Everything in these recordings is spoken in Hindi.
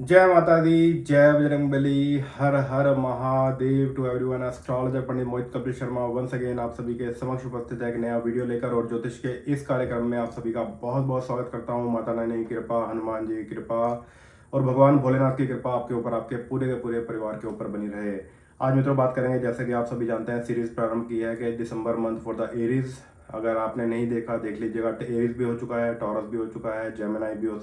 जय माता दी, जय बजरंगबली, हर हर Mahadev to everyone. Astrologer Pandit Mohit Kapil Sharma once again आप सभी के समक्ष उपस्थित है एक नया वीडियो लेकर और ज्योतिष के इस कार्यक्रम में आप सभी का बहुत बहुत स्वागत करता हूं। माता रानी की कृपा, हनुमान जी की कृपा और भगवान भोलेनाथ की कृपा आपके ऊपर, आपके पूरे के पूरे परिवार के ऊपर बनी रहे। आज मित्रों बात करेंगे, जैसे कि आप सभी जानते हैं, सीरीज प्रारंभ की है कि दिसंबर मंथ फॉर द एरीज। अगर आपने नहीं देखा देख लीजिएगा। एरीज भी हो चुका है, टॉरस भी हो चुका है, जेमिनाई भी हो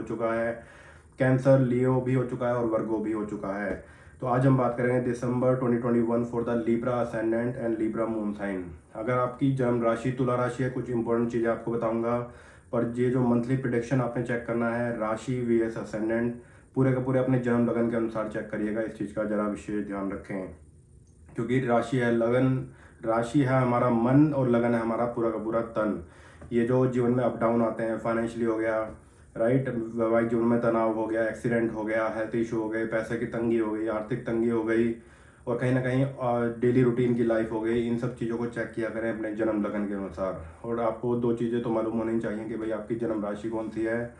चुका है, कैंसर, लियो भी हो चुका है और वर्गो भी हो चुका है। तो आज हम बात करेंगे दिसंबर 2021 for the Libra ascendant and Libra moon sign. अगर आपकी जन्म राशि तुला राशि है, कुछ इंपॉर्टेंट चीज़ें आपको बताऊंगा, पर ये जो मंथली प्रिडिक्शन आपने चेक करना है, राशि वीएस असेंडेंट, पूरे के पूरे अपने जन्म लगन के अनुसार चेक करिएगा। इस चीज़ का जरा विशेष ध्यान रखें, क्योंकि राशि है लगन, राशि है हमारा मन और लगन है हमारा पूरा का पूरा तन। ये जो जीवन में अप डाउन आते हैं, फाइनेंशियली हो गया, राइट, वैवाहिक जीवन में तनाव हो गया, एक्सीडेंट हो गया, हेल्थ इशू हो गए, पैसे की तंगी हो गई, आर्थिक तंगी हो गई, और कहीं ना कहीं डेली रूटीन की लाइफ हो गई, इन सब चीज़ों को चेक किया करें अपने जन्म लगन के अनुसार। और आपको दो चीज़ें तो मालूम होनी चाहिए कि भाई आपकी जन्म राशि कौन सी है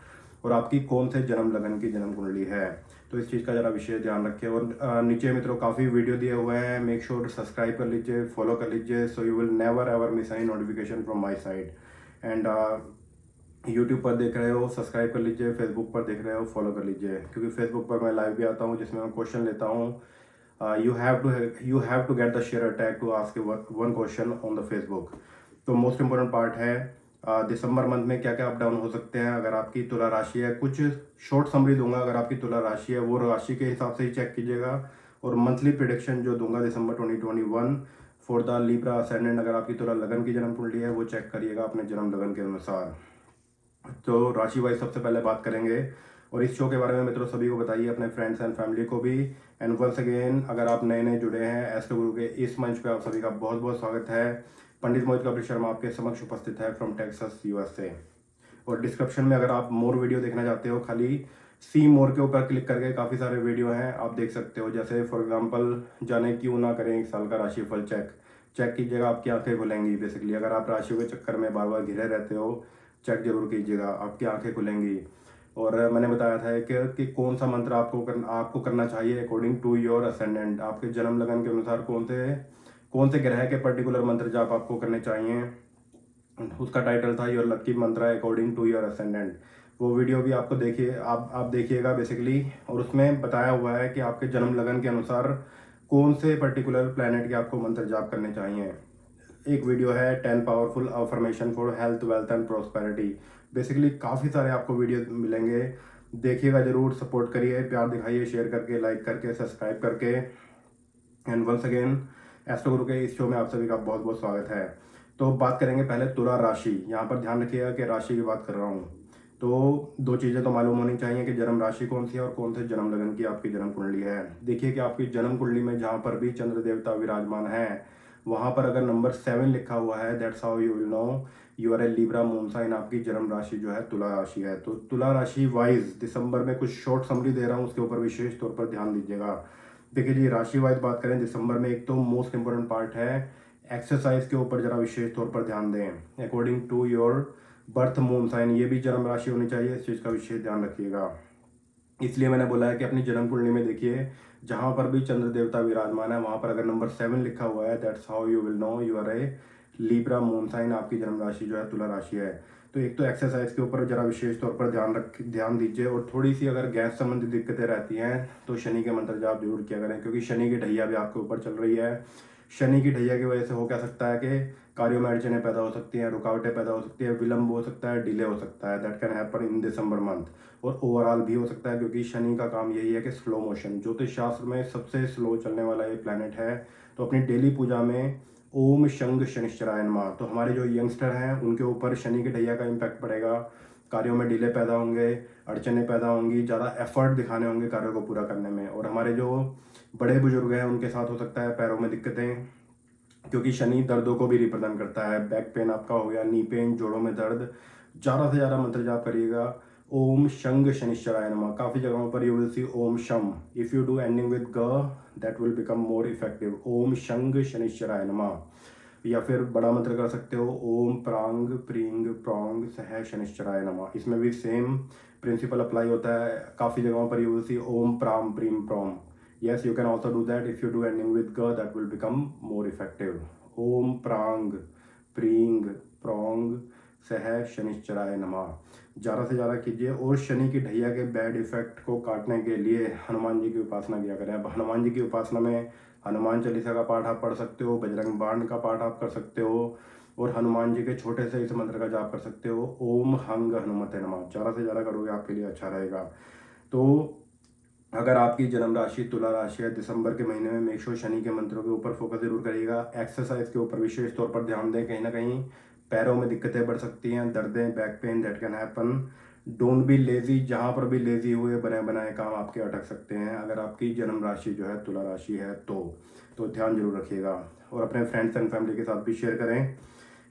और आपकी कौन से जन्म लगन की जन्म कुंडली है। तो इस चीज़ का ज़रा विशेष ध्यान रखें। और नीचे मित्रों काफ़ी वीडियो दिए हुए हैं, मेक श्योर सब्सक्राइब कर लीजिए, फॉलो कर लीजिए, so you will never ever miss any notification from my side. And YouTube पर देख रहे हो सब्सक्राइब कर लीजिए, फेसबुक पर देख रहे हो फॉलो कर लीजिए, क्योंकि फेसबुक पर मैं लाइव भी आता हूँ जिसमें मैं क्वेश्चन लेता हूँ। You have to get the share tag to ask one question on the Facebook. तो मोस्ट इंपॉर्टेंट पार्ट है, दिसंबर मंथ में क्या क्या अप डाउन हो सकते हैं। अगर आपकी तुला राशि है, कुछ शॉर्ट समरी दूंगा, अगर आपकी तुला राशि है वो राशि के हिसाब से ही चेक कीजिएगा। और मंथली प्रिडिक्शन जो दूंगा दिसंबर 2021 फॉर द लीब्रा असेंडेंट, अगर आपकी तुला लगन की जन्म कुंडली है वो चेक करिएगा अपने जन्म लगन के अनुसार। तो राशि वाइज सबसे पहले बात करेंगे, और इस शो के बारे में मित्रों सभी को बताइए, अपने फ्रेंड्स एंड फैमिली को भी। एंड वंस अगेन अगर आप नए नए जुड़े हैं एस्ट्रो गुरु के इस मंच पे, आप सभी का बहुत बहुत स्वागत है। पंडित मोहित कपिल शर्मा आपके समक्ष उपस्थित है फ्रॉम टेक्सास यूएसए। और डिस्क्रिप्शन में अगर आप मोर वीडियो देखना चाहते हो, खाली सी मोर के ऊपर क्लिक करके काफ़ी सारे वीडियो हैं आप देख सकते हो। जैसे फॉर एग्जांपल, जाने क्यों ना करें एक साल का राशिफल चेक, चेक कीजिएगा, आपकी आंखें खुलेंगी। बेसिकली अगर आप राशियों के चक्कर में बार बार घिरे रहते हो, चेक जरूर कीजिएगा, आपकी आंखें खुलेंगी। और मैंने बताया था कि कौन सा मंत्र आपको करना चाहिए अकॉर्डिंग टू योर असेंडेंट, आपके जन्म लगन के अनुसार कौन से ग्रह के पर्टिकुलर मंत्र जाप आपको करने चाहिए। उसका टाइटल था your lucky mantra according to your ascendant. वो वीडियो भी आपको देखिए, आप देखिएगा बेसिकली। और उसमें बताया हुआ है कि आपके जन्म लगन के अनुसार कौन से पर्टिकुलर प्लैनेट के आपको मंत्र जाप करने चाहिए। एक वीडियो है 10 powerful affirmation for health wealth and prosperity. Basically काफ़ी सारे आपको वीडियो मिलेंगे, देखिएगा जरूर, सपोर्ट करिए, प्यार दिखाइए, शेयर करके, लाइक करके, सब्सक्राइब करके। एंड वंस अगेन एस्ट्रो गुरु के इस शो में आप सभी का बहुत बहुत स्वागत है। तो बात करेंगे पहले तुला राशि। यहाँ पर ध्यान रखिएगा कि राशि की बात कर रहा हूँ, तो दो चीज़ें तो मालूम होनी चाहिए कि जन्म राशि कौन सी है और कौन से जन्म लगन की आपकी जन्म कुंडली है। देखिए कि आपकी जन्म कुंडली में जहाँ पर भी चंद्र देवता विराजमान है, वहाँ पर अगर नंबर 7 लिखा हुआ है, that's how you will know you are a Libra moon sign. आपकी जन्म राशि जो है तुला राशि है। तो तुला राशि वाइज दिसंबर में कुछ शॉर्ट समरी दे रहा हूँ, उसके ऊपर विशेष तौर पर ध्यान दीजिएगा। देखिए जी, राशि वाइज बात करें दिसंबर में, एक तो मोस्ट इंपॉर्टेंट पार्ट है एक्सरसाइज के ऊपर जरा विशेष तौर पर ध्यान दें according to your birth moon sign. ये भी जन्म राशि होनी चाहिए, इस चीज़ का विशेष ध्यान रखिएगा। इसलिए मैंने बोला है कि अपनी जन्म कुंडली में देखिए, जहां पर भी चंद्र देवता विराजमान है वहां पर अगर नंबर 7 लिखा हुआ है, that's how you will know you are a Libra moon sign, आपकी जन्म राशि जो है तुला राशि है। तो एक तो एक्सरसाइज के ऊपर जरा विशेष तौर पर ध्यान दीजिए। और थोड़ी सी अगर गैस संबंधी दिक्कतें रहती हैं तो शनि के मंत्र जाप जरूर किया करें, क्योंकि शनि की ढैया भी आपके ऊपर चल रही है। शनि की ढैया की वजह से हो क्या सकता है कि कार्यों में अड़चने पैदा हो सकती हैं, रुकावटें पैदा हो सकती है, विलंब हो सकता है, डिले हो सकता है। That can happen in December month. और ओवरऑल भी हो सकता है, क्योंकि शनि का काम यही है कि स्लो मोशन, ज्योतिष शास्त्र में सबसे स्लो चलने वाला ये प्लैनेट है। तो अपनी डेली पूजा में ओम शंग शनिश्चराय नमः, तो हमारे जो यंगस्टर हैं उनके ऊपर शनि की ढैया का इम्पैक्ट पड़ेगा। कार्यों में डिले पैदा होंगे, अड़चने पैदा होंगी, ज़्यादा एफर्ट दिखाने होंगे कार्यों को पूरा करने में। और हमारे जो बड़े बुजुर्ग हैं उनके साथ हो सकता है पैरों में दिक्कतें, क्योंकि शनि दर्दों को भी रिप्रेजेंट करता है। बैक पेन आपका हो गया, नी पेन, जोड़ों में दर्द, ज़्यादा से ज़्यादा मंत्र जाप करिएगा ओम शंग शनिश्चराय नमः। काफ़ी जगहों पर यू विल सी ओम शम, if you do ending with ग that will become more effective. ओम शंग शनिश्चराय नमः। या फिर बड़ा मंत्र कर सकते हो, ओम प्रांग प्रींग प्रोंग सह शनिश्चराय नमः। इसमें भी सेम प्रिंसिपल अप्लाई होता है, काफ़ी जगहों पर यूज सी ओम प्राम प्रीम प्रोम। Yes, you can also do that if you do ending with ग, that will become more effective. ओम प्रांग प्रींग प्रोंग सह शनिश्चराय नमः ज़्यादा से ज़्यादा कीजिए। और शनि की ढैया के बैड इफेक्ट को काटने के लिए हनुमान जी की उपासना किया करें। अब हनुमान जी की उपासना में हनुमान चालीसा का पाठ आप पढ़ सकते हो, बजरंग बाण का पाठ आप कर सकते हो, और हनुमान जी के छोटे से इस मंत्र का जाप कर सकते हो, ओम हंग हनुमते नमः। ज़्यादा से ज़्यादा करोगे आपके लिए अच्छा रहेगा। तो अगर आपकी जन्म राशि तुला राशि है, दिसंबर के महीने में मेक श्योर शनि के मंत्रों के ऊपर फोकस जरूर करिएगा। एक्सरसाइज के ऊपर विशेष तौर पर ध्यान दें। कहीं ना कहीं पैरों में दिक्कतें बढ़ सकती हैं, दर्दें, back pain, that can happen. Don't be lazy. जहाँ पर भी लेजी हुए बने बनाए काम आपके अटक सकते हैं अगर आपकी जन्म राशि जो है तुला राशि है तो ध्यान जरूर रखिएगा। और अपने फ्रेंड्स एंड फैमिली के साथ भी शेयर करें।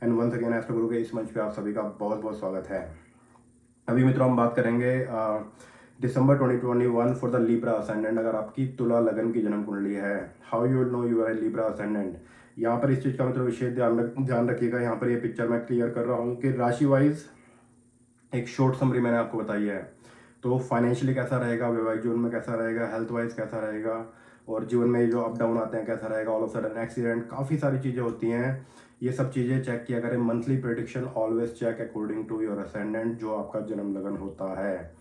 एंड वंस अगेन एस्ट्रो गुरु के इस मंच पे आप सभी का बहुत बहुत स्वागत है। अभी मित्रों हम बात करेंगे दिसंबर 2021 फॉर द लीब्रा असेंडेंट। अगर आपकी तुला लगन की जन्म कुंडली है, how you will know you are a Libra ascendant. यहाँ पर इस चीज़ का मतलब विशेष ध्यान रखिएगा। यहाँ पर ये पिक्चर मैं क्लियर कर रहा हूँ कि राशि वाइज एक शॉर्ट समरी मैंने आपको बताई है। तो फाइनेंशियली कैसा रहेगा, वैवाहिक जीवन में कैसा रहेगा, हेल्थ वाइज कैसा रहेगा, और जीवन में जो अप डाउन आते हैं कैसा रहेगा, ऑल ऑफ सडन एक्सीडेंट, काफ़ी सारी चीज़ें होती हैं। ये सब चीज़ें चेक किया करें। Monthly prediction always check according to your ascendant, जो आपका जन्म लगन होता है।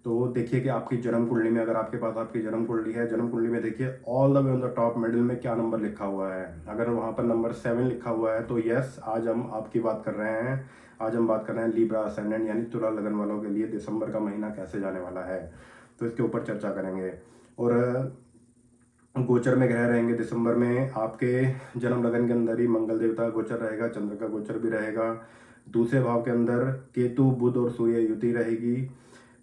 तो देखिए कि आपकी जन्म कुंडली में, अगर आपके पास आपकी जन्म कुंडली है, जन्म कुंडली में देखिए all the way on the top middle में क्या नंबर लिखा हुआ है। अगर वहाँ पर नंबर 7 लिखा हुआ है तो यस, आज हम आपकी बात कर रहे हैं। आज हम बात कर रहे हैं लीब्रा असेंडेंट यानी तुला लगन वालों के लिए दिसंबर का महीना कैसे जाने वाला है, तो इसके ऊपर चर्चा करेंगे। और गोचर में ग्रह रहेंगे दिसंबर में आपके जन्म लगन के अंदर ही। मंगल देवता गोचर रहेगा, चंद्र का गोचर भी रहेगा। दूसरे भाव के अंदर केतु बुध और सूर्य युति रहेगी।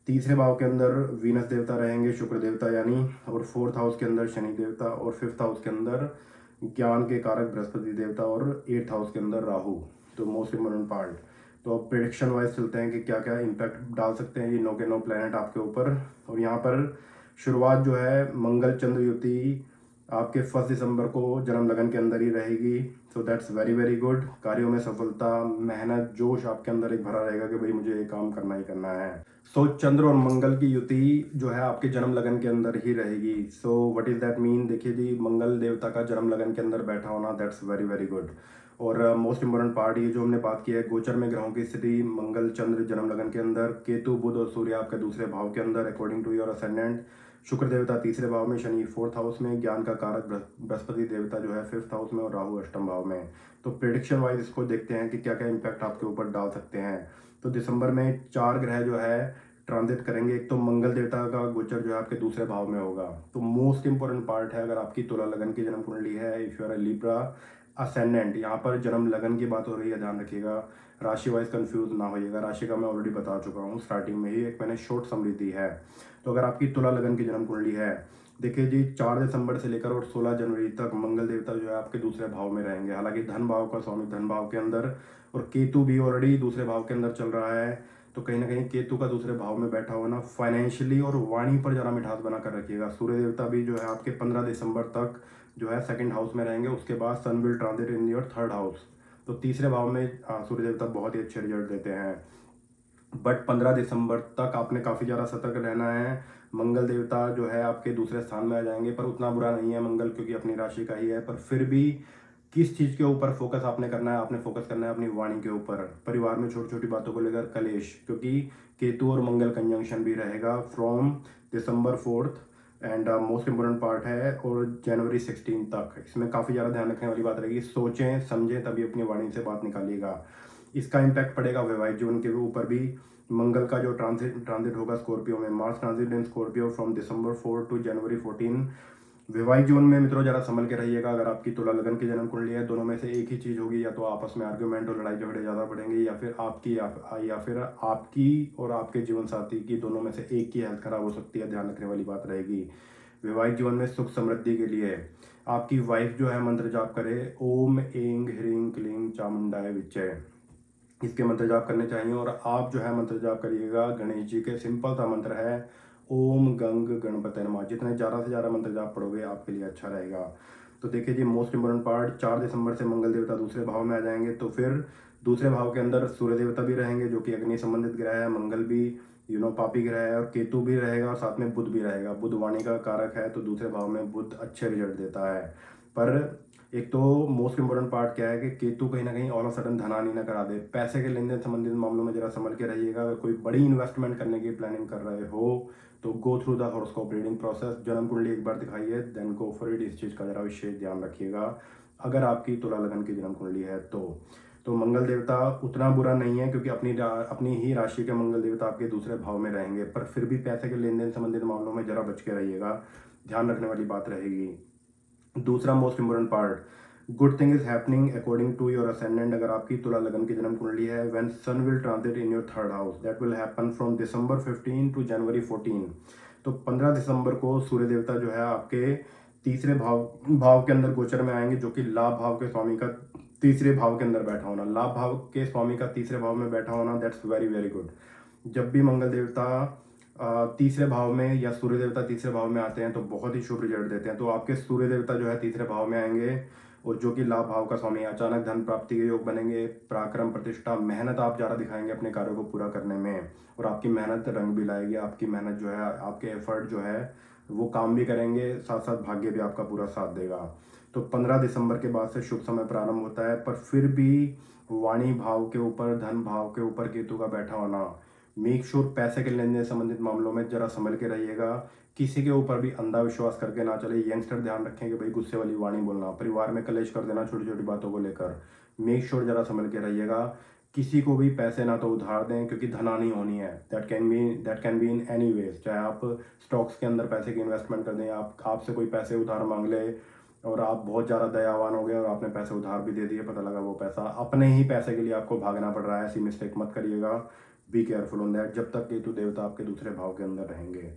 तीसरे भाव के अंदर वीनस देवता रहेंगे, शुक्र देवता यानी। और फोर्थ हाउस के अंदर शनि देवता, और फिफ्थ हाउस के अंदर ज्ञान के कारक बृहस्पति देवता, और एट्थ हाउस के अंदर राहु। तो मोस्ट इम्पोर्टेंट पार्ट। तो अब प्रेडिक्शन वाइज चलते हैं कि क्या क्या इम्पैक्ट डाल सकते हैं ये नो के नो प्लैनेट आपके ऊपर। और यहाँ पर शुरुआत जो है मंगल चंद्र युति आपके 1 दिसंबर को जन्म लगन के अंदर ही रहेगी। So that's very very good. कार्यों में सफलता, मेहनत, जोश आपके अंदर एक भरा रहेगा कि भाई मुझे ये काम करना ही करना है। सो चंद्र और मंगल की युति जो है आपके जन्म लगन के अंदर ही रहेगी। So what is that mean, देखिए जी, मंगल देवता का जन्म लगन के अंदर बैठा होना, दैट्स वेरी वेरी गुड। और मोस्ट इंपॉर्टेंट पार्ट ये जो हमने बात की है, गोचर में ग्रहों की स्थिति, मंगल चंद्र जन्म लगन के अंदर, केतु बुध और सूर्य आपके दूसरे भाव के अंदर अकॉर्डिंग टू योर असेंडेंट, शुक्र देवता तीसरे भाव में, शनि फोर्थ हाउस में, ज्ञान का कारक बृहस्पति देवता जो है फिफ्थ हाउस में, और राहु अष्टम भाव में। तो प्रेडिक्शन वाइज इसको देखते हैं कि क्या क्या इम्पैक्ट आपके ऊपर डाल सकते हैं। तो दिसंबर में 4 ग्रह जो है ट्रांजिट करेंगे। एक तो मंगल देवता का गोचर जो है आपके दूसरे भाव में होगा। तो मोस्ट इंपॉर्टेंट पार्ट है, अगर आपकी तुला लगन की जन्म कुंडली है, if you are a Libra ascendant, यहाँ पर जन्म लगन की बात हो रही है, ध्यान रखिएगा, राशि वाइज कंफ्यूज ना होइएगा। राशि का मैं ऑलरेडी बता चुका हूँ स्टार्टिंग में ही, एक मैंने शॉर्ट समरी दी है। तो अगर आपकी तुला लगन की जन्म कुंडली है, देखिए जी, 4 दिसंबर से लेकर और 16 जनवरी तक मंगल देवता जो है आपके दूसरे भाव में रहेंगे। हालांकि धन भाव का स्वामी धन भाव के अंदर, और केतु भी ऑलरेडी दूसरे भाव के अंदर चल रहा है। तो कहीं ना कहीं केतु का दूसरे भाव में बैठा होना फाइनेंशियली और वाणी पर जरा मिठास बना कर रखिएगा। सूर्य देवता भी जो है आपके 15 दिसंबर तक जो है सेकंड हाउस में रहेंगे। उसके बाद sun will transit in your third house. तो तीसरे भाव में सूर्य देवता बहुत ही अच्छे रिजल्ट देते हैं। बट 15 दिसंबर तक आपने काफ़ी ज़्यादा सतर्क रहना है। मंगल देवता जो है आपके दूसरे स्थान में आ जाएंगे, पर उतना बुरा नहीं है मंगल, क्योंकि अपनी राशि का ही है। पर फिर भी किस चीज़ के ऊपर फोकस आपने करना है, आपने फोकस करना है अपनी वाणी के ऊपर। परिवार में छोटी छोटी बातों को लेकर कलेश, क्योंकि केतु और मंगल कंजंक्शन भी रहेगा from December 4th, and most important part है, और जनवरी 16 तक। इसमें काफ़ी ज़्यादा ध्यान रखने वाली बात रहेगी। सोचें समझें तभी अपनी वाणी से बात निकालिएगा। इसका इम्पैक्ट पड़ेगा वैवाहिक जीवन के ऊपर भी। मंगल का जो ट्रांजिट होगा स्कॉर्पियो में, Mars transit in Scorpio from December 4 to January 14। वैवाहिक जीवन में मित्रों जरा संभल के रहिएगा। अगर आपकी तुला लगन की जन्म कुंडली है, दोनों में से एक ही चीज़ होगी, या तो आपस में आर्ग्यूमेंट और लड़ाई झगड़े ज़्यादा बढ़ेंगे, या फिर आपकी और आपके जीवन साथी की, दोनों में से एक की हेल्थ खराब हो सकती है। ध्यान रखने वाली बात रहेगी। वैवाहिक जीवन में सुख समृद्धि के लिए आपकी वाइफ जो है मंत्र जाप करे, ओम ऐं ह्रीं क्लीं चामुंडाय विच्चे, इसके मंत्र जाप करने चाहिए। और आप जो है मंत्र जाप करिएगा गणेश जी के, सिंपल सा मंत्र है, ओम गंग गणपते नमः। जितने ज़्यादा से ज़्यादा मंत्र जाप पढ़ोगे आपके लिए अच्छा रहेगा। तो देखिए जी, मोस्ट इंपॉर्टेंट पार्ट, 4 दिसंबर से मंगल देवता दूसरे भाव में आ जाएंगे, तो फिर दूसरे भाव के अंदर सूर्य देवता भी रहेंगे जो कि अग्नि संबंधित ग्रह है, मंगल भी पापी ग्रह है, और केतु भी रहेगा, और साथ में बुध भी रहेगा। बुध वाणी का कारक है, तो दूसरे भाव में बुध अच्छे रिजल्ट देता है। पर एक तो मोस्ट इंपॉर्टेंट पार्ट क्या है कि केतु कहीं ना कहीं ऑल ऑफ सडन धनानी ना करा दे। पैसे के लेन देन संबंधित मामलों में जरा संभल के रहिएगा। अगर कोई बड़ी इन्वेस्टमेंट करने की प्लानिंग कर रहे हो तो go through the horoscope reading process, जन्म कुंडली एक बार दिखाइए, देन गो फॉर इट। इस चीज़ का जरा विशेष ध्यान रखिएगा अगर आपकी तुला लगन की जन्म कुंडली है तो मंगल देवता उतना बुरा नहीं है, क्योंकि अपनी ही राशि के मंगल देवता आपके दूसरे भाव में रहेंगे। पर फिर भी पैसे के लेन देन संबंधित मामलों में जरा बच के रहिएगा, ध्यान रखने वाली बात रहेगी। दूसरा most important part, good thing is happening according to your ascendant. अगर आपकी तुला लगन की जन्म कुंडली है, when sun will transit in your third house, that will happen from December 15 to January 14। तो 15 दिसंबर को सूर्य देवता जो है आपके तीसरे भाव के अंदर गोचर में आएंगे, जो कि लाभ भाव के स्वामी का तीसरे भाव के अंदर बैठा होना। लाभ भाव के स्वामी का तीसरे भाव में बैठा होना, दैट्स वेरी वेरी गुड। जब भी मंगल देवता तीसरे भाव में या सूर्य देवता तीसरे भाव में आते हैं तो बहुत ही शुभ रिजल्ट देते हैं। तो आपके सूर्य देवता जो है तीसरे भाव में आएंगे, और जो कि लाभ भाव का स्वामी, अचानक धन प्राप्ति के योग बनेंगे। पराक्रम, प्रतिष्ठा, मेहनत आप ज़्यादा दिखाएंगे अपने कार्यों को पूरा करने में, और आपकी मेहनत रंग भी लाएगी। आपकी मेहनत जो है, आपके एफर्ट जो है वो काम भी करेंगे, साथ साथ भाग्य भी आपका पूरा साथ देगा। तो 15 दिसंबर के बाद से शुभ समय प्रारंभ होता है। पर फिर भी वाणी भाव के ऊपर, धन भाव के ऊपर केतु का बैठा होना, मेक श्योर पैसे के लेन देन संबंधित मामलों में जरा संभल के रहिएगा। किसी के ऊपर भी अंधा विश्वास करके ना चले। यंगस्टर ध्यान रखें कि भाई गुस्से वाली वाणी बोलना, परिवार में कलेश कर देना छोटी छोटी बातों को लेकर, मेक श्योर जरा संभल के रहिएगा। किसी को भी पैसे ना तो उधार दें, क्योंकि धनानी होनी है। That can be in any ways. चाहे आप स्टॉक्स के अंदर पैसे की इन्वेस्टमेंट कर दें, आपसे कोई पैसे उधार मांग ले और आप बहुत ज़्यादा दयावान हो गए और आपने पैसे उधार भी दे दिए, पता लगा वो पैसा अपने ही पैसे के लिए आपको भागना पड़ रहा है। ऐसी मिस्टेक मत करिएगा, बी केयरफुल ऑन दैट, जब तक केतु देवता आपके दूसरे भाव के अंदर रहेंगे।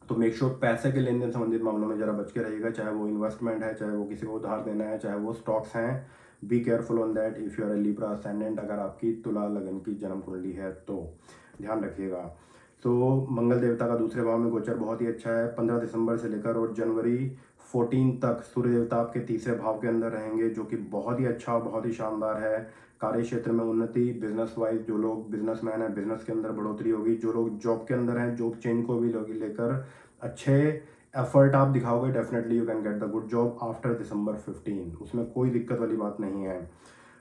तो मेक श्योर पैसे के लेन देन संबंधित मामलों में जरा बच के रहिएगा, चाहे वो इन्वेस्टमेंट है, चाहे वो किसी को उधार देना है, चाहे वो स्टॉक्स हैं। Be careful on that if you are a Libra ascendant. अगर आपकी तुला लगन की जन्म कुंडली है तो ध्यान रखिएगा। तो मंगल देवता का दूसरे भाव में गोचर बहुत ही अच्छा है। 15 दिसंबर से लेकर और जनवरी 14 तक सूर्य देवता आपके तीसरे भाव के अंदर रहेंगे, जो कि बहुत ही अच्छा, बहुत ही शानदार है। कार्य क्षेत्र में उन्नति, बिजनेस वाइज जो लोग बिजनेसमैन हैं, बिजनेस के अंदर बढ़ोतरी होगी। जो लोग जॉब के अंदर हैं, जॉब चेंज को भी लेकर अच्छे एफर्ट आप दिखाओगे, definitely you can get the good job after December 15। उसमें कोई दिक्कत वाली बात नहीं है।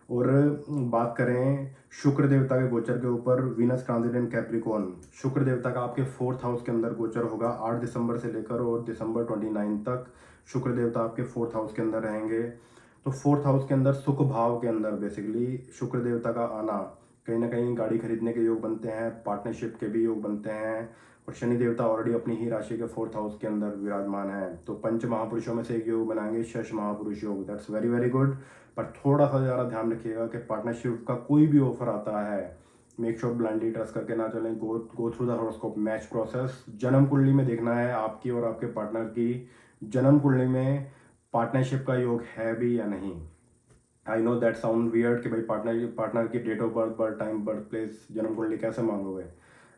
और बात करें शुक्र देवता के गोचर के ऊपर, वीनस ट्रांजिट इन कैप्रिकॉर्न, शुक्र देवता का आपके 4th हाउस के अंदर गोचर होगा 8 दिसंबर से लेकर और दिसंबर 29 तक। शुक्र देवता आपके 4th हाउस के अंदर रहेंगे। तो 4th हाउस के अंदर सुख भाव के अंदर बेसिकली शुक्र देवता का आना, कहीं ना कहीं गाड़ी खरीदने के योग बनते हैं, पार्टनरशिप के भी योग बनते हैं। और शनि देवता ऑलरेडी अपनी ही राशि के 4th हाउस के अंदर विराजमान है, तो पंच महापुरुषों में से एक योग बनाएंगे, शश महापुरुष योग। That's very very good. पर थोड़ा सा ज़्यादा ध्यान रखिएगा कि पार्टनरशिप का कोई भी ऑफर आता है, मेक श्योर ब्लाइंडली ट्रस्ट करके ना चलें। Go through the horoscope match process. जन्म कुंडली में देखना है आपकी और आपके पार्टनर की जन्म कुंडली में पार्टनरशिप का योग है भी या नहीं। I know that sound weird कि भाई पार्टनर की date of birth time, birth place, जन्म कुंडली कैसे मांगोगे।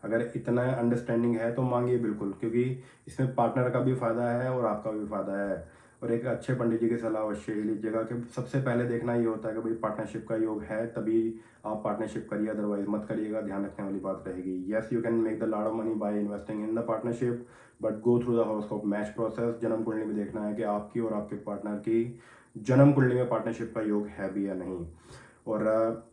अगर इतना अंडरस्टैंडिंग है तो मांगिए बिल्कुल, क्योंकि इसमें पार्टनर का भी फ़ायदा है और आपका भी फ़ायदा है। और एक अच्छे पंडित जी की सलाह अवश्य ही लीजिएगा कि सबसे पहले देखना ये होता है कि भाई पार्टनरशिप का योग है, तभी आप पार्टनरशिप करिए, अदरवाइज मत करिएगा। ध्यान रखने वाली बात रहेगी। Yes, you can make the lot of money by investing in the partnership, but go through the horoscope match process. जन्म कुंडली में देखना है कि आपकी और आपके पार्टनर की जन्म कुंडली में पार्टनरशिप का योग है भी या नहीं। और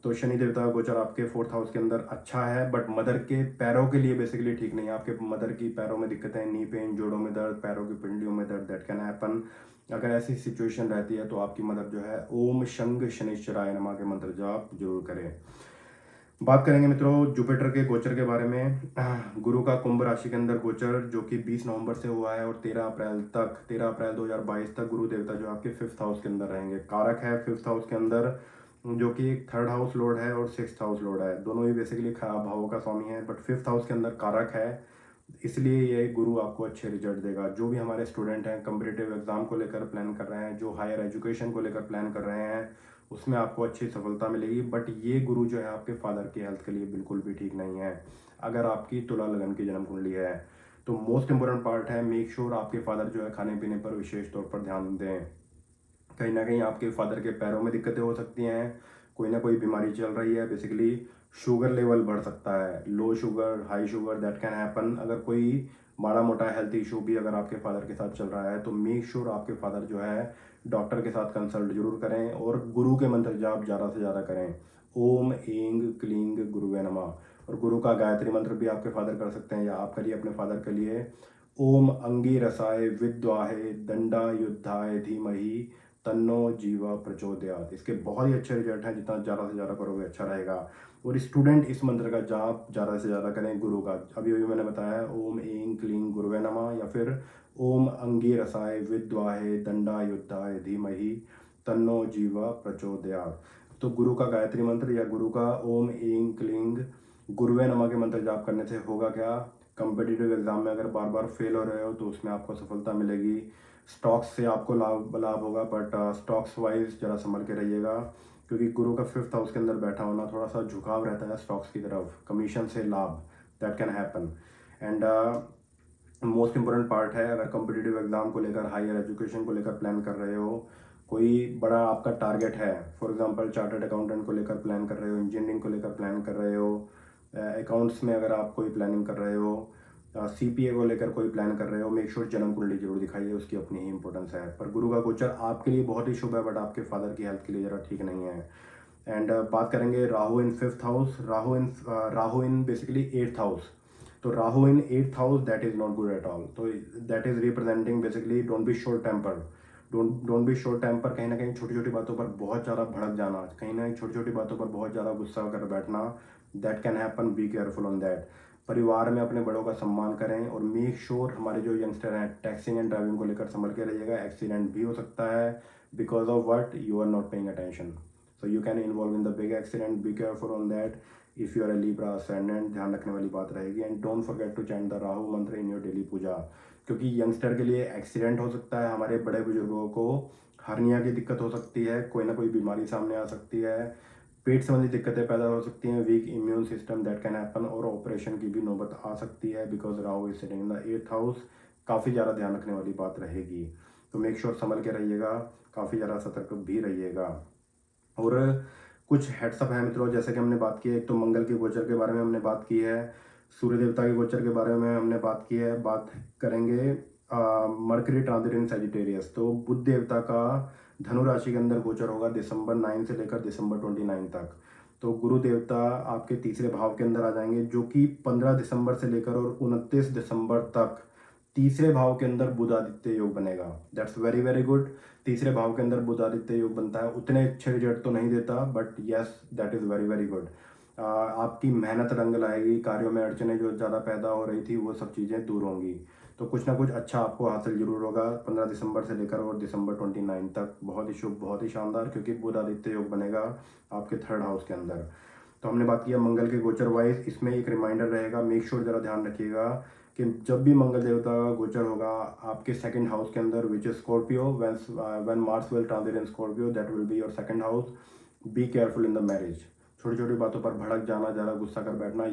तो शनि देवता का गोचर आपके 4th हाउस के अंदर अच्छा है, बट मदर के पैरों के लिए बेसिकली ठीक नहीं है। आपके मदर की पैरों में दिक्कतें, नी पेन, जोड़ों में दर्द, पैरों की पिंडलियों में दर्द, दैट कैन हैपन। अगर ऐसी सिचुएशन रहती है तो आपकी मदर जो है ओम शंग शनिश्चराय नमः के मंत्र जाप जरूर करें। बात करेंगे मित्रों जुपिटर के गोचर के बारे में। गुरु का कुंभ राशि के अंदर गोचर, जो कि 20 नवंबर से हुआ है और 13 अप्रैल 2022 तक गुरु देवता जो आपके 5th हाउस के अंदर रहेंगे। कारक है 5th हाउस के अंदर, जो कि एक 3rd हाउस लॉर्ड है और 6th हाउस लॉर्ड है। दोनों ही बेसिकली खराब भावों का स्वामी है, बट 5th हाउस के अंदर कारक है, इसलिए ये गुरु आपको अच्छे रिजल्ट देगा। जो भी हमारे स्टूडेंट हैं कम्पिटिटिव एग्जाम को लेकर प्लान कर रहे हैं, जो हायर एजुकेशन को लेकर प्लान कर रहे हैं, उसमें आपको अच्छी सफलता मिलेगी। बट ये गुरु जो है आपके फादर की हेल्थ के लिए बिल्कुल भी ठीक नहीं है। अगर आपकी तुला लगन की जन्म कुंडली है तो मोस्ट इंपोर्टेंट पार्ट है, मेक श्योर आपके फादर जो है खाने पीने पर विशेष तौर पर ध्यान दें। कहीं ना कहीं आपके फादर के पैरों में दिक्कतें हो सकती हैं, कोई ना कोई बीमारी चल रही है। बेसिकली शुगर लेवल बढ़ सकता है, low sugar, high sugar, that can happen. अगर कोई माड़ा मोटा हेल्थ इशू भी अगर आपके फादर के साथ चल रहा है तो मेक श्योर आपके फादर जो है डॉक्टर के साथ कंसल्ट जरूर करें और गुरु के मंत्र जाप ज़्यादा से ज़्यादा करें। ओम ऐंग क्लींग गुरुवे नमः। और गुरु का गायत्री मंत्र भी आपके फादर कर सकते हैं या आप करिए अपने फादर के लिए। ओम अंगी रसाय विद्वाहे दंडा युद्धाय धीमहि तन्नो जीवा प्रचोदयात। इसके बहुत ही अच्छे रिजल्ट हैं, जितना ज़्यादा से ज़्यादा करोगे अच्छा रहेगा। और स्टूडेंट इस मंत्र का जाप ज़्यादा से ज़्यादा करें गुरु का। अभी अभी मैंने बताया ओम ऐं क्लीं गुरुवे नमः या फिर ओम अंगी रसाय विद्वाहे दंडा युद्धाय धीमहि तन्नो जीवा प्रचोदयात। तो गुरु का गायत्री मंत्र या गुरु का ओम ऐं क्लीं गुरुवे नमः के मंत्र जाप करने से होगा क्या, कम्पिटिटिव एग्जाम में अगर बार बार फेल हो रहे हो तो उसमें आपको सफलता मिलेगी। स्टॉक्स से आपको लाभ लाभ होगा, बट स्टॉक्स वाइज ज़रा संभल के रहिएगा, क्योंकि गुरु का 5th हाउस के अंदर बैठा होना थोड़ा सा झुकाव रहता है स्टॉक्स की तरफ, कमीशन से लाभ, that can happen. And most important part है, अगर कम्पिटिटिव एग्जाम को लेकर, हायर एजुकेशन को लेकर प्लान कर रहे हो, कोई बड़ा आपका टारगेट है, फॉर एग्जांपल चार्टर्ड अकाउंटेंट को लेकर प्लान कर रहे हो, इंजीनियरिंग को लेकर प्लान कर रहे हो, अकाउंट्स में अगर आप कोई प्लानिंग कर रहे हो, CPA को लेकर कोई प्लान कर रहे हो, मेक श्योर जन्म कुंडली जरूर दिखाइए, उसकी अपनी ही इंपॉर्टेंस है। पर गुरु का गोचर आपके लिए बहुत ही शुभ है, बट आपके फादर की हेल्थ के लिए ज़रा ठीक नहीं है। एंड बात करेंगे Rahu in 5th house, Rahu in basically 8th house. तो Rahu in 8th house that is not good at all. तो that is representing basically don't be short temper, don't be short temper. कहीं ना कहीं छोटी छोटी बातों पर बहुत ज़्यादा भड़क जाना, कहीं ना कहीं छोटी छोटी बातों पर बहुत ज़्यादा गुस्सा कर बैठना, that can happen, B careful on that. परिवार में अपने बड़ों का सम्मान करें और मेक श्योर हमारे जो यंगस्टर हैं टैक्सिंग एंड ड्राइविंग को लेकर संभल के रहिएगा। एक्सीडेंट भी हो सकता है because of what you are not paying attention, so you can involve in the big accident, be careful on that if you are a Libra ascendant, ध्यान रखने वाली बात रहेगी। And don't forget to chant the Rahu mantra in your daily पूजा, क्योंकि यंगस्टर के लिए एक्सीडेंट हो सकता है, हमारे बड़े बुजुर्गों को हर्निया की दिक्कत हो सकती है, कोई ना कोई बीमारी सामने आ सकती है, पेट संबंधी दिक्कतें पैदा हो सकती हैं, week immune system that can happen, और ऑपरेशन की भी नौबत आ सकती है because Rahu is sitting in the 8th house. काफ़ी ज़्यादा ध्यान रखने वाली बात रहेगी, तो मेक श्योर संभल के रहिएगा, काफ़ी ज़्यादा सतर्क भी रहिएगा। और कुछ हेड्सअप है मित्रों, जैसे कि हमने बात की है, एक तो मंगल के गोचर के बारे में हमने बात की है, सूर्य देवता के गोचर के बारे में हमने बात की है। बात करेंगे मर्करी ट्रांजिट इन सैजिटेरियस, तो बुध देवता का धनु राशि के अंदर गोचर होगा दिसंबर 9 से लेकर दिसंबर 29 तक। तो गुरु देवता आपके तीसरे भाव के अंदर आ जाएंगे, जो कि 15 दिसंबर से लेकर और 29 दिसंबर तक तीसरे भाव के अंदर बुध आदित्य योग बनेगा। That's very very good. तीसरे भाव के अंदर बुध आदित्य योग बनता है, उतने अच्छे रिजल्ट तो नहीं देता, but yes that is very very good. आपकी मेहनत रंग लाएगी, कार्यों में अड़चने जो ज़्यादा पैदा हो रही थी वो सब चीज़ें दूर होंगी, तो कुछ ना कुछ अच्छा आपको हासिल जरूर होगा 15 दिसंबर से लेकर और दिसंबर 29 तक। बहुत ही शुभ, बहुत ही शानदार, क्योंकि बुध आदित्य योग बनेगा आपके 3rd हाउस के अंदर। तो हमने बात किया मंगल के गोचर वाइज, इसमें एक रिमाइंडर रहेगा, मेक श्योर ज़रा ध्यान रखिएगा कि जब भी मंगल देवता का गोचर होगा आपके 2nd हाउस के अंदर which is Scorpio, when Mars will transit in Scorpio that will be your 2nd house, be careful in the marriage. छोटी छोटी बातों पर भड़क जाना, ज़्यादा गुस्सा कर बैठना,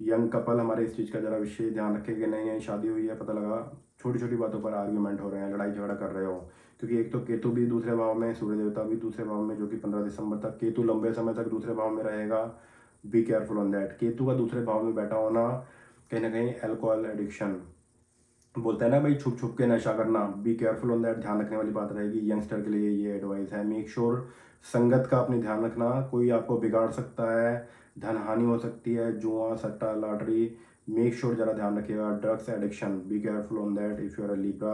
यंग कपल हमारे इस चीज़ का ज़रा विशेष ध्यान रखें कि नई नई शादी हुई है, पता लगा छोटी छोटी बातों पर आर्ग्यूमेंट हो रहे हैं, लड़ाई झगड़ा कर रहे हो, क्योंकि एक तो केतु भी दूसरे भाव में, सूर्य देवता भी दूसरे भाव में, जो कि 15 दिसंबर तक, केतु लंबे समय तक दूसरे भाव में रहेगा, B careful on that. Ketu का दूसरे भाव में बैठा होना कहीं ना कहीं अल्कोहल एडिक्शन, बोलते हैं ना भाई, छुप छुप के नशा करना, बी केयरफुल ऑन दैट, ध्यान रखने वाली बात रहेगी। यंगस्टर के लिए ये एडवाइस है, मेक श्योर संगत का अपने ध्यान रखना, कोई आपको बिगाड़ सकता है, धन हानि हो सकती है, जुआ सट्टा लॉटरी, मेक श्योर जरा ध्यान रखिएगा। Drugs addiction, be careful on that if you are a Libra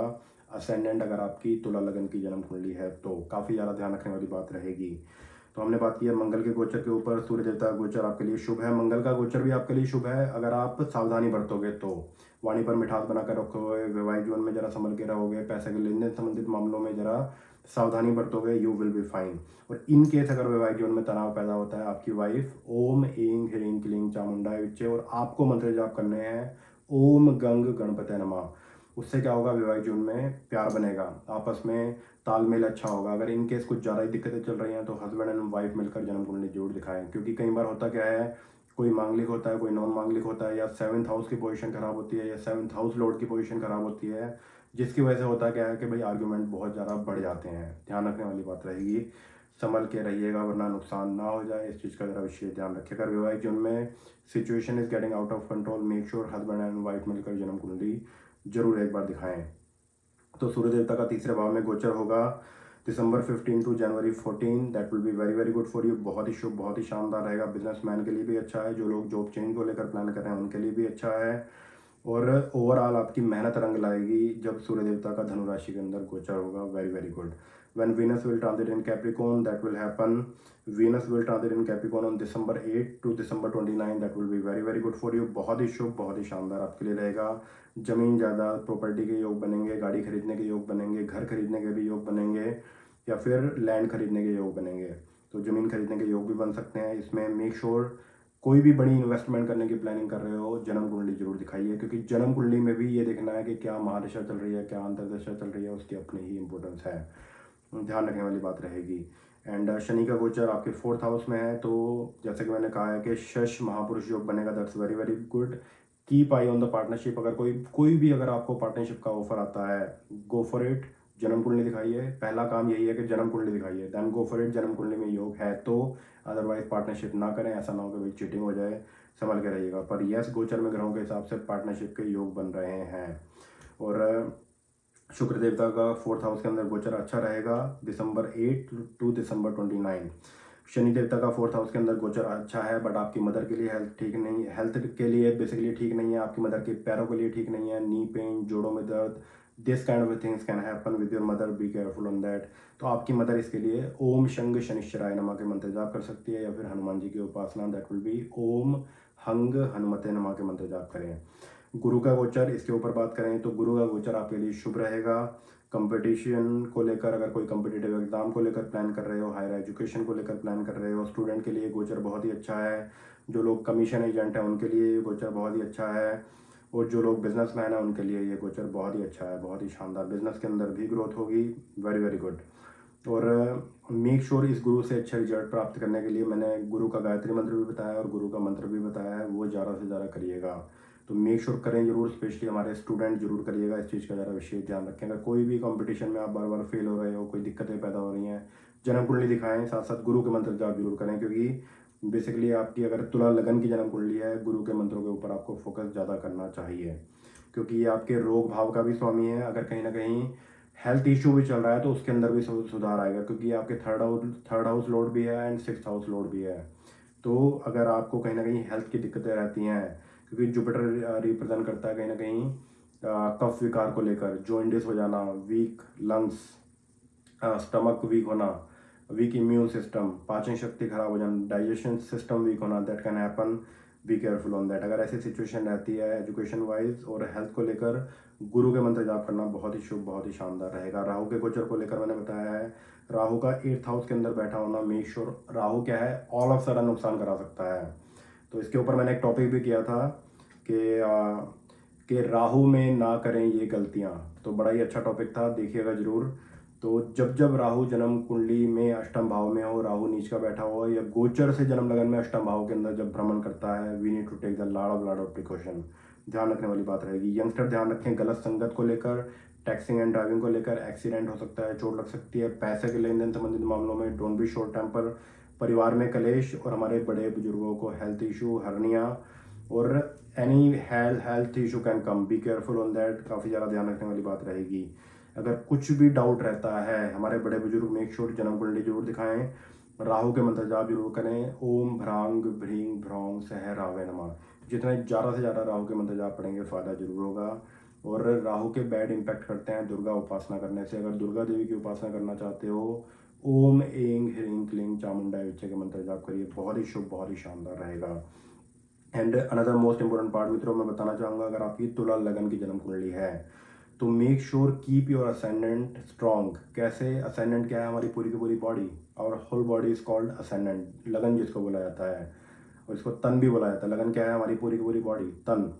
ascendant, अगर आपकी तुला लगन की जन्म कुंडली है तो काफ़ी ज़्यादा ध्यान रखने वाली बात रहेगी। तो हमने बात की है मंगल के गोचर के ऊपर, सूर्य देवता का गोचर आपके लिए शुभ है, मंगल का गोचर भी आपके लिए शुभ है अगर आप सावधानी बरतोगे तो। वाणी पर मिठास बनाकर रखोगे, वैवाहिक जीवन में जरा संभल के रहोगे, पैसे के लेन देन संबंधित मामलों में जरा सावधानी बरतोगे, यू विल बी फाइन। और इन केस अगर वैवाहिक जीवन में तनाव पैदा होता है, आपकी वाइफ ओम ऐं ह्रीं क्लीं चामुंडाय विच्चे, और आपको मंत्र जाप करने हैं ओम गंग गणपते नमः, उससे क्या होगा, वैवाहिक जीवन में प्यार बनेगा, आपस में तालमेल अच्छा होगा। अगर इन केस कुछ ज़्यादा ही दिक्कतें चल रही हैं तो हस्बैंड एंड वाइफ मिलकर जन्म कुंडली जरूर दिखाएं, क्योंकि कई बार होता क्या है, कोई मांगलिक होता है, कोई नॉन मांगलिक होता है, या 7th हाउस की पोजीशन खराब होती है, या 7th हाउस लॉर्ड की पोजीशन खराब होती है, जिसकी वजह से होता क्या है कि भाई आर्ग्यूमेंट बहुत ज़्यादा बढ़ जाते हैं। ध्यान रखने वाली बात रहेगी, संभल के रहिएगा वरना नुकसान ना हो जाए, इस चीज़ का ज़रा विशेष ध्यान रखिएगा। वैवाहिक जीवन में situation is getting out of control, make sure husband and wife मिलकर जन्म कुंडली जरूर एक बार दिखाएं। तो सूर्य देवता का तीसरे भाव में गोचर होगा December 15 to January 14, that will be very very good for you. बहुत ही शुभ, बहुत ही शानदार रहेगा। बिजनेसमैन के लिए भी अच्छा है, जो लोग जॉब चेंज को लेकर प्लान कर रहे हैं उनके लिए भी अच्छा है, और ओवरऑल आपकी मेहनत रंग लाएगी जब सूर्य देवता का धनु राशि के अंदर गोचर होगा। Very very good. When Venus will transit in Capricorn, that will happen, Venus will transit in Capricorn on December 8 to December 29, that will be very very good for you. बहुत ही शुभ, बहुत ही शानदार आपके लिए रहेगा। जमीन जायदाद प्रॉपर्टी के योग बनेंगे, गाड़ी खरीदने के योग बनेंगे, घर खरीदने के भी योग बनेंगे, या फिर लैंड खरीदने के योग बनेंगे। तो ज़मीन खरीदने के योग भी बन सकते हैं। इसमें मेक श्योर कोई भी बड़ी इन्वेस्टमेंट करने की प्लानिंग कर रहे हो, जन्म कुंडली जरूर दिखाइए, क्योंकि जन्म कुंडली में भी ये देखना है कि क्या महादशा चल रही है, क्या अंतरदशा चल रही है, उसकी अपनी ही इंपॉर्टेंस है, ध्यान रखने वाली बात रहेगी। एंड शनि का गोचर आपके 4th हाउस में है, तो जैसे कि मैंने कहा है कि शश महापुरुष योग बनेगा, that's very very good. Keep I on the partnership. अगर कोई भी अगर आपको पार्टनरशिप का ऑफर आता है, गो फॉर इट। जन्म कुंडली दिखाइए, पहला काम यही है कि जन्म कुंडली दिखाइए, देन गो फॉर इट। जन्म कुंडली में योग है तो, अदरवाइज पार्टनरशिप ना करें, ऐसा ना हो कि भाई चीटिंग हो जाए, संभल के रहिएगा। पर यस, गोचर में ग्रहों के हिसाब से पार्टनरशिप के योग बन रहे हैं। और शुक्र देवता का 4th हाउस के अंदर गोचर अच्छा रहेगा दिसंबर 8 टू दिसंबर 29। शनि देवता का 4th हाउस के अंदर गोचर अच्छा है, बट आपकी मदर के लिए हेल्थ ठीक नहीं, हेल्थ के लिए बेसिकली ठीक नहीं है, आपकी मदर के पैरों के लिए ठीक नहीं है, नी पेन, जोड़ों में दर्द, this kind of things can happen with your mother, B careful on that. तो आपकी मदर इसके लिए ओम शंग शनिश्चराय नमः के मंत्र जाप कर सकती है, या फिर हनुमान जी की उपासना, दैट विल बी ओम हंग हनुमते नमः के मंत्र जाप करें। गुरु का गोचर, इसके ऊपर बात करें तो गुरु का गोचर आपके लिए शुभ रहेगा। कंपटीशन को लेकर, अगर कोई कम्पिटिटिव एग्जाम को लेकर प्लान कर रहे हो, हायर एजुकेशन को लेकर प्लान कर रहे हो, स्टूडेंट के लिए गोचर बहुत ही अच्छा है। जो लोग कमीशन एजेंट हैं उनके लिए ये गोचर बहुत ही अच्छा है, और जो लोग बिजनेसमैन हैं उनके लिए ये गोचर बहुत ही अच्छा है, बहुत ही शानदार। बिजनेस के अंदर भी ग्रोथ होगी, वेरी वेरी गुड। और मेक श्योर इस गुरु से अच्छे रिजल्ट प्राप्त करने के लिए मैंने गुरु का गायत्री मंत्र भी बताया और गुरु का मंत्र भी बताया है, वो ज़्यादा से ज़्यादा करिएगा। तो मेक श्योर करें जरूर, स्पेशली हमारे स्टूडेंट जरूर करिएगा, इस चीज़ का ज़रा विशेष ध्यान रखें। अगर कोई भी कंपटीशन में आप बार बार फेल हो रहे हो, कोई दिक्कतें पैदा हो रही हैं, जन्म कुंडली दिखाएं, साथ साथ गुरु के मंत्र जाप जरूर करें, क्योंकि बेसिकली आपकी अगर तुला लगन की जन्म कुंडली है, गुरु के मंत्रों के ऊपर आपको फोकस ज़्यादा करना चाहिए, क्योंकि ये आपके रोग भाव का भी स्वामी है। अगर कहीं ना कहीं हेल्थ इशू भी चल रहा है तो उसके अंदर भी सुधार आएगा, क्योंकि ये आपके थर्ड हाउस लॉर्ड भी है एंड 6th हाउस लॉर्ड भी है। तो अगर आपको कहीं ना कहीं हेल्थ की दिक्कतें रहती हैं, क्योंकि जुपिटर रिप्रेजेंट करता है कहीं ना कहीं कफ विकार को लेकर, जॉइंटिस हो जाना, वीक लंग्स, स्टमक वीक होना, वीक इम्यून सिस्टम, पाचन शक्ति खराब हो जाना, डाइजेशन सिस्टम वीक होना, that can happen, B careful on that. अगर ऐसी सिचुएशन रहती है एजुकेशन वाइज और हेल्थ को लेकर, गुरु के मंत्र जाप करना बहुत ही शुभ, बहुत ही शानदार रहेगा। राहु के गोचर को लेकर मैंने बताया है, राहु का 8th हाउस के अंदर बैठा होना, मेक श्योर, राहु क्या है, ऑल ऑफ सडन नुकसान करा सकता है। तो इसके ऊपर मैंने एक टॉपिक भी किया था कि राहु में ना करें ये गलतियां, तो बड़ा ही अच्छा टॉपिक था, देखिएगा जरूर। तो जब जब राहु जन्म कुंडली में अष्टम भाव में हो, राहु नीच का बैठा हो, या गोचर से जन्म लगन में अष्टम भाव के अंदर जब भ्रमण करता है, we need to take the lot of precaution, ध्यान रखने वाली बात रहेगी। यंगस्टर ध्यान रखें, गलत संगत को लेकर, टैक्सिंग एंड ड्राइविंग को लेकर, एक्सीडेंट हो सकता है, चोट लग सकती है, पैसे के लेन देन संबंधित मामलों में डोंट बी शॉर्ट टेम्पर, परिवार में कलेश, और हमारे बड़े बुजुर्गों को हेल्थ इशू, हर्निया और any health issue can come, B careful on that, काफ़ी ज़्यादा ध्यान रखने वाली बात रहेगी। अगर कुछ भी डाउट रहता है, हमारे बड़े बुजुर्ग मेक श्योर जन्म कुंडली जरूर दिखाएं, राहु के मंत्र जाप जरूर करें, ओम भ्रांग भ्रींग भ्रौंग सह रावे नमः। जितने ज़्यादा से ज़्यादा राहु के मंत्र जाप पढ़ेंगे फ़ायदा जरूर होगा। और राहु के बैड इम्पैक्ट करते हैं दुर्गा उपासना करने से। अगर दुर्गा देवी की उपासना करना चाहते हो, ओम एंग ह्रीं क्लीं चामुंडा विच्चे के मंत्र जाप करिए, बहुत ही शुभ, बहुत ही शानदार रहेगा। And another most important part मित्रों, मैं बताना चाहूँगा, अगर आपकी तुला लगन की जन्म कुंडली है तो make sure keep your ascendant strong. कैसे? असेंडेंट क्या है? हमारी पूरी की पूरी बॉडी, और whole body is called ascendant, लगन जिसको बोला जाता है, और इसको तन भी बोला जाता है। लगन क्या है? हमारी पूरी की पूरी बॉडी, तन,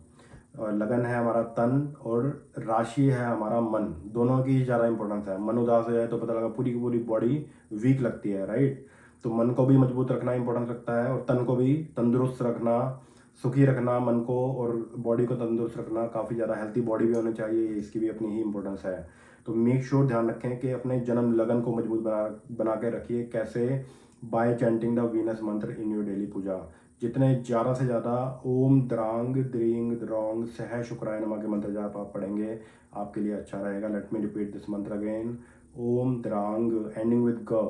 और लगन है हमारा तन, और राशि है हमारा मन। दोनों की ज़्यादा इंपॉर्टेंस है। मन उदास हो जाए तो पता लगा पूरी की पूरी बॉडी वीक लगती है, राइट। तो मन को भी मजबूत रखना इंपॉर्टेंस रखता है और तन को भी तंदुरुस्त रखना, सुखी रखना मन को और बॉडी को तंदुरुस्त रखना, काफ़ी ज़्यादा हेल्थी बॉडी भी होनी चाहिए, इसकी भी अपनी ही इंपॉर्टेंस है। तो मेक श्योर ध्यान रखें कि अपने जन्म लगन को मजबूत बना के रखिए। कैसे? बाय चैंटिंग द वीनस मंत्र इन योर डेली पूजा। जितने ज़्यादा से ज़्यादा ओम द्रांग द्रींग द्रोंग सह शुक्राय नमः के मंत्र जाप आप पढ़ेंगे, आपके लिए अच्छा रहेगा। लेट मी रिपीट दिस मंत्र again. Om Darrang ending with ग,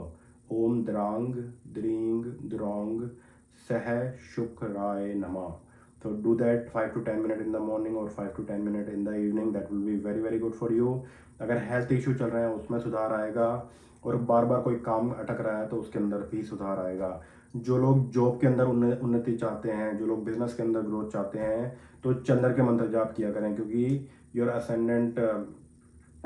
ओम द्रांग द्रींग द्रोंग सह शुक्राय नमः। तो do that 5 to 10 minute in the morning और 5 to 10 minute in the evening, that will be very very good for you. अगर हेल्थ इशू चल रहे हैं उसमें सुधार आएगा, और बार बार कोई काम अटक रहा है तो उसके अंदर भी सुधार आएगा। जो लोग जॉब के अंदर उन्नति चाहते हैं, जो लोग बिजनेस के अंदर ग्रोथ चाहते हैं, तो चंद्र के मंत्र जाप किया करें, क्योंकि your ascendant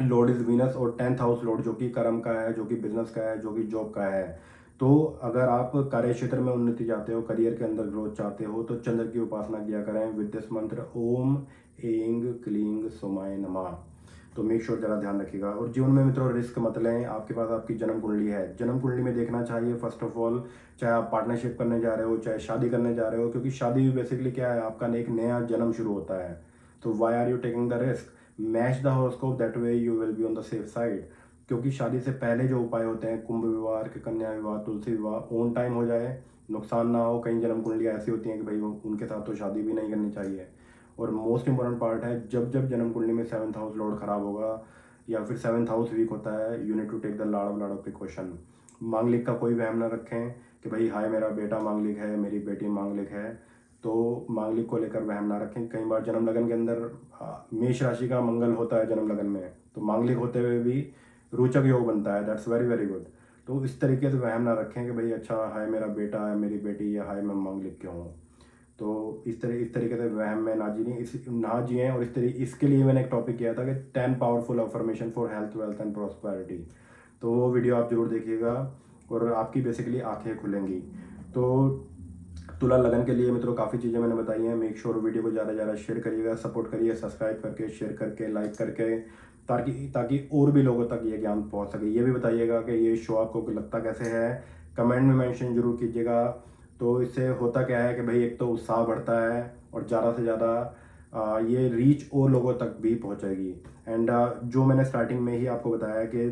Lord is Venus और 10th हाउस लॉर्ड जो कि कर्म का है, जो कि बिजनेस का है, जो कि जॉब का है। तो अगर आप कार्य क्षेत्र में उन्नति चाहते हो, करियर के अंदर ग्रोथ चाहते हो, तो चंद्र की उपासना किया करें विद दिस मंत्र ओम ऐंग क्लींग सोमाय नमः। तो मेक श्योर जरा ध्यान रखिएगा। और जीवन में मित्रों रिस्क मत लें। आपके पास आपकी जन्म कुंडली है, जन्म कुंडली में देखना चाहिए फर्स्ट ऑफ ऑल, चाहे आप पार्टनरशिप करने जा रहे हो, चाहे शादी करने जा रहे हो, क्योंकि शादी बेसिकली क्या है, आपका एक नया जन्म शुरू होता है। तो why are you taking the risk? Match the horoscope, that way you will be on the safe side. क्योंकि शादी से पहले जो उपाय होते हैं, कुंभ विवाह, कन्या विवाह, तुलसी विवाह, ऑन टाइम हो जाए, नुकसान ना हो। कई जन्म कुंडलियाँ ऐसी होती हैं कि भाई उनके साथ तो शादी भी नहीं करनी चाहिए। और मोस्ट इंपॉर्टेंट पार्ट है, जब जब जन्म कुंडली में 7th हाउस लॉर्ड खराब होगा या फिर 7th हाउस वीक होता है, you need to take the lot of precaution. मांगलिक का कोई वहम ना रखें कि भाई हाय मेरा बेटा मांगलिक है, मेरी बेटी मांगलिक है, तो मांगलिक को लेकर वहम ना रखें। कई बार जन्म लगन के अंदर मेष राशि का मंगल होता है जन्म लगन में, तो मांगलिक होते हुए भी रोचक योग बनता है, दैट्स वेरी वेरी गुड। तो इस तरीके से वहम ना रखें कि भाई अच्छा हाय मेरा बेटा है, मेरी बेटी, या हाय मैं मांगलिक क्यों हूँ। तो इस तरीके से वहम में ना जिएं। और इसके लिए मैंने एक टॉपिक किया था कि 10 powerful affirmation for health wealth and prosperity. तो वो वीडियो आप जरूर देखिएगा और आपकी बेसिकली आंखें खुलेंगी। तो तुला लगन के लिए मित्रों काफ़ी चीज़ें मैंने बताई हैं। मेक श्योर वीडियो को ज़्यादा से ज़्यादा शेयर करिएगा, सपोर्ट करिए, सब्सक्राइब करके, शेयर करके, लाइक करके, ताकि और भी लोगों तक ये ज्ञान पहुंच सके। ये भी बताइएगा कि ये शो आपको लगता कैसे है, कमेंट में मेंशन जरूर कीजिएगा। तो इससे होता क्या है कि भाई एक तो उत्साह बढ़ता है और ज़्यादा से ज़्यादा ये रीच और लोगों तक भी पहुंचेगी। एंड जो मैंने स्टार्टिंग में ही आपको बताया कि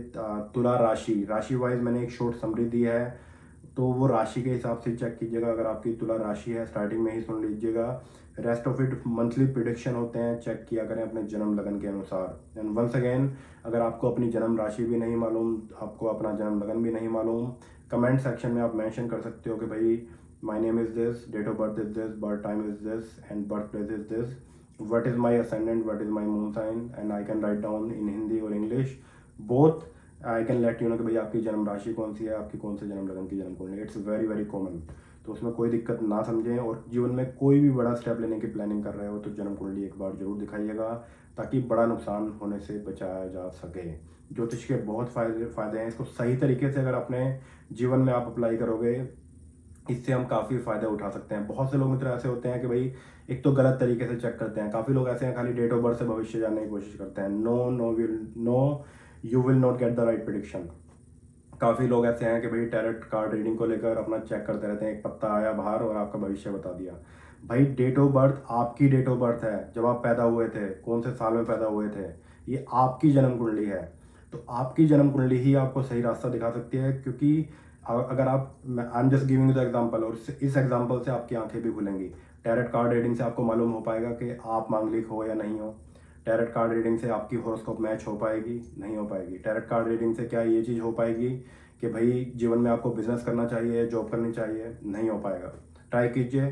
तुला राशि वाइज मैंने एक शॉर्ट समरी दी है, तो वो राशि के हिसाब से चेक कीजिएगा। अगर आपकी तुला राशि है स्टार्टिंग में ही सुन लीजिएगा। Rest of it monthly prediction होते हैं, चेक किया करें अपने जन्म लगन के अनुसार। एंड वंस अगेन, अगर आपको अपनी जन्म राशि भी नहीं मालूम, आपको अपना जन्म लगन भी नहीं मालूम, कमेंट सेक्शन में आप मेंशन कर सकते हो कि भाई my name is this, date of birth is this, birth time is this and birth place is this, what is my ascendant, what is my moon sign, and I can write down in Hindi और English both. I can let you know कि भाई आपकी जन्म राशि कौन सी है, आपकी कौन से जन्म लगन की जन्म कुंडली। इट्स वेरी वेरी कॉमन, तो उसमें कोई दिक्कत ना समझें। और जीवन में कोई भी बड़ा स्टेप लेने की प्लानिंग कर रहे हो तो जन्म कुंडली एक बार जरूर दिखाइएगा, ताकि बड़ा नुकसान होने से बचाया जा सके। ज्योतिष के बहुत फायदे हैं, इसको सही तरीके से अगर अपने जीवन में आप अप्लाई करोगे, इससे हम काफ़ी फ़ायदा उठा सकते हैं। बहुत से लोग मित्र ऐसे होते हैं कि भाई एक तो गलत तरीके से चेक करते हैं, काफ़ी लोग ऐसे हैं खाली डेट ऑफ बर्थ से भविष्य जानने की कोशिश करते हैं। No, you will not get the right prediction. काफ़ी लोग ऐसे हैं कि भाई टैरेट कार्ड रीडिंग को लेकर अपना चेक करते रहते हैं, एक पत्ता आया बाहर और आपका भविष्य बता दिया। भाई डेट ऑफ बर्थ आपकी डेट ऑफ बर्थ है, जब आप पैदा हुए थे, कौन से साल में पैदा हुए थे, ये आपकी जन्म कुंडली है। तो आपकी जन्म कुंडली ही आपको सही रास्ता दिखा सकती है, क्योंकि अगर आप, I am just giving you the example, और इस एग्जांपल से आपकी आंखें भी खुलेंगी। टैरेट कार्ड रीडिंग से आपको मालूम हो पाएगा कि आप मांगलिक हो या नहीं हो। टैरेट कार्ड रीडिंग से आपकी हॉरोस्कोप मैच हो पाएगी, नहीं हो पाएगी। टैरेट कार्ड रीडिंग से क्या ये चीज़ हो पाएगी कि भाई जीवन में आपको बिजनेस करना चाहिए, जॉब करनी चाहिए, नहीं हो पाएगा। ट्राई कीजिए।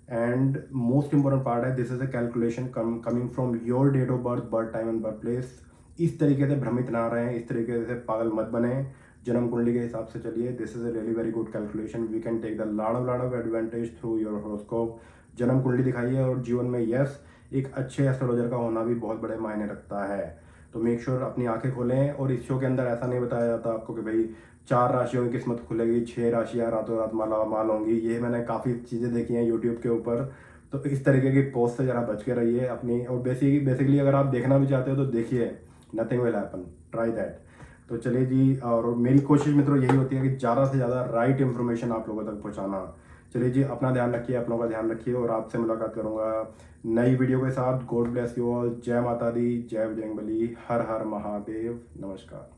एंड मोस्ट इंपॉर्टेंट पार्ट है, this is a calculation coming from your date of birth, birth time and birth place. इस तरीके से भ्रमित ना रहें, इस तरीके से पागल मत बने, जन्म कुंडली के हिसाब से चलिए। This is a really very good calculation, we can take the lot of advantage through your horoscope. जन्म कुंडली दिखाइए, और जीवन में यस एक अच्छे एस्ट्रोलॉजर का होना भी बहुत बड़े मायने रखता है। तो मेक श्योर अपनी आंखें खोलें। और इस शो के अंदर ऐसा नहीं बताया जाता आपको कि भाई 4 राशियों की किस्मत खुलेगी, 6 राशियाँ रातों रात माला माल होंगी। ये मैंने काफ़ी चीज़ें देखी हैं यूट्यूब के ऊपर। तो इस तरीके की पोस्ट से ज़रा बच के रहिए अपनी। और बेसिकली अगर आप देखना भी चाहते हो तो देखिए, nothing will happen, try that. तो चलिए जी, और मेरी कोशिश मित्रों यही होती है कि ज़्यादा से ज़्यादा राइट इन्फॉर्मेशन आप लोगों तक पहुंचाना। चलिए जी, अपना ध्यान रखिए, अपनों का ध्यान रखिए, और आपसे मुलाकात करूंगा नई वीडियो के साथ। God bless you all. जय माता दी, जय बजरंगबली, हर हर महादेव, नमस्कार।